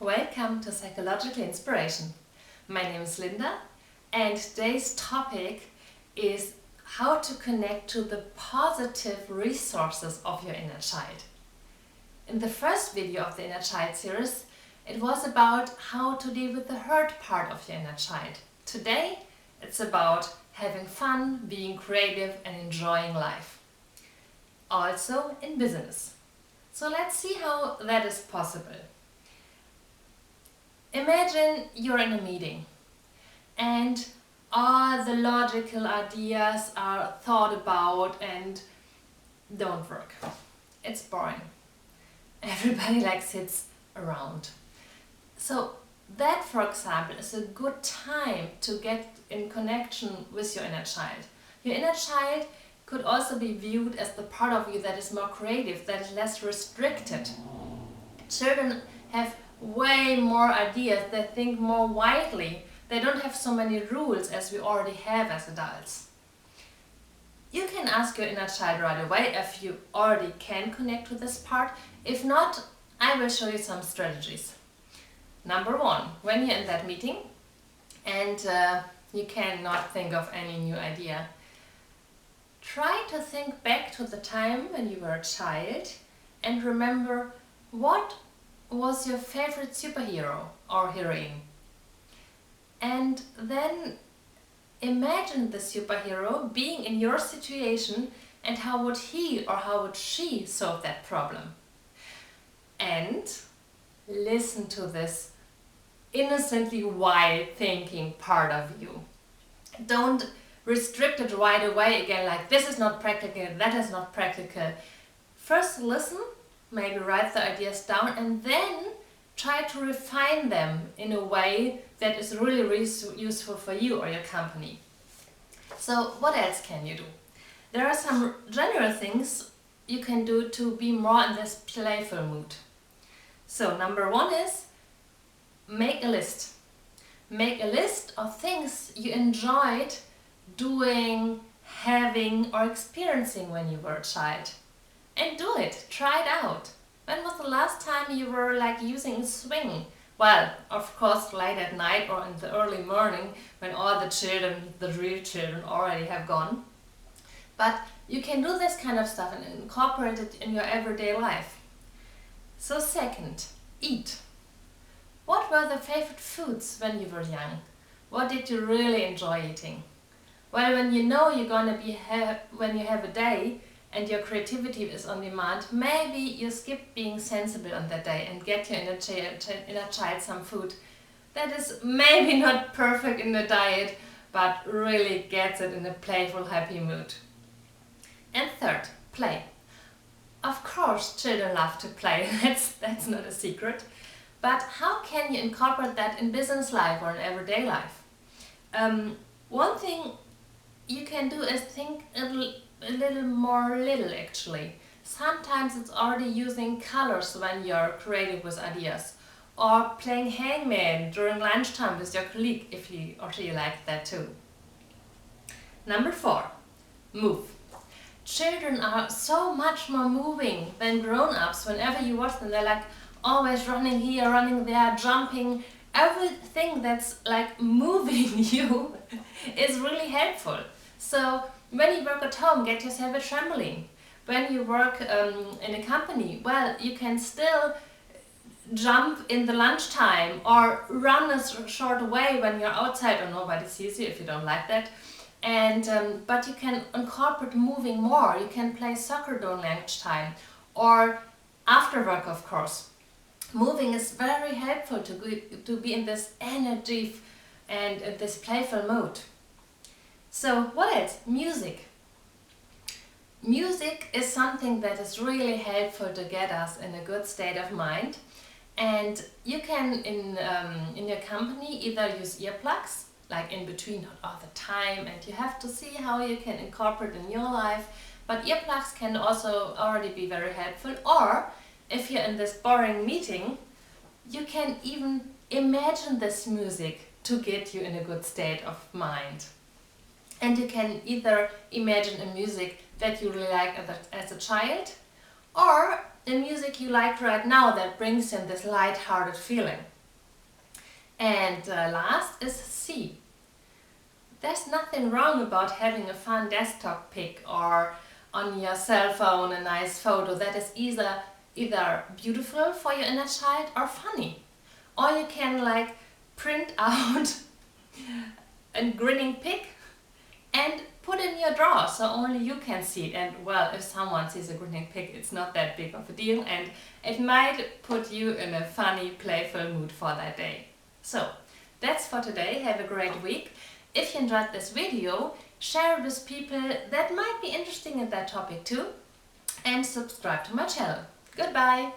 Welcome to Psychological Inspiration. My name is Linda and today's topic is how to connect to the positive resources of your inner child. In the first video of the Inner Child series, it was about how to deal with the hurt part of your inner child. Today, it's about having fun, being creative and enjoying life. Also in business. So let's see how that is possible. Imagine you're in a meeting and all the logical ideas are thought about and don't work. It's boring. Everybody sits around. So that, for example, is a good time to get in connection with your inner child. Your inner child could also be viewed as the part of you that is more creative, that is less restricted. Children have way more ideas, they think more widely, they don't have so many rules as we already have as adults. You can ask your inner child right away if you already can connect with this part. If not, I will show you some strategies. Number one, when you're in that meeting and you cannot think of any new idea, try to think back to the time when you were a child and remember what was your favorite superhero or heroine. And then imagine the superhero being in your situation and how would he or how would she solve that problem. And listen to this innocently wild thinking part of you. Don't restrict it right away again, like this is not practical, that is not practical. First listen, maybe write the ideas down and then try to refine them in a way that is really useful for you or your company. So what else can you do? There are some general things you can do to be more in this playful mood. So number one is make a list. Make a list of things you enjoyed doing, having or experiencing when you were a child. And do it, try it out. When was the last time you were using a swing? Well, of course late at night or in the early morning when all the children, the real children, already have gone. But you can do this kind of stuff and incorporate it in your everyday life. So second, eat. What were the favorite foods when you were young? What did you really enjoy eating? Well, when you know you're gonna be when you have a day and your creativity is on demand, maybe you skip being sensible on that day and get your inner child some food that is maybe not perfect in the diet, but really gets it in a playful, happy mood. And third, play. Of course, children love to play, that's not a secret. But how can you incorporate that in business life or in everyday life? One thing you can do is think a little more actually. Sometimes it's already using colors when you're creative with ideas, or playing hangman during lunchtime with your colleague if you or she like that too. Number 4, move. Children are so much more moving than grown-ups. Whenever you watch them, they're always running here, running there, jumping. Everything that's moving you is really helpful. So when you work at home, get yourself a trampoline. When you work in a company, well, you can still jump in the lunchtime or run a short way when you're outside or nobody sees you if you don't like that. And but you can incorporate moving more. You can play soccer during lunchtime or after work, of course. Moving is very helpful to be in this energy and this playful mood. So what else? Music. Music is something that is really helpful to get us in a good state of mind. And you can, in your company, either use earplugs, in between, not all the time, and you have to see how you can incorporate in your life. But earplugs can also already be very helpful. Or, if you're in this boring meeting, you can even imagine this music to get you in a good state of mind. And you can either imagine a music that you really like as a child, or the music you like right now that brings in this light-hearted feeling. And last is C. There's nothing wrong about having a fun desktop pic or on your cell phone a nice photo that is either beautiful for your inner child or funny. Or you can like print out a grinning pig and put in your drawer so only you can see it. And well, if someone sees a grinning pig, it's not that big of a deal and it might put you in a funny, playful mood for that day. So that's for today. Have a great week. If you enjoyed this video, share it with people that might be interested in that topic too, and subscribe to my channel. Goodbye!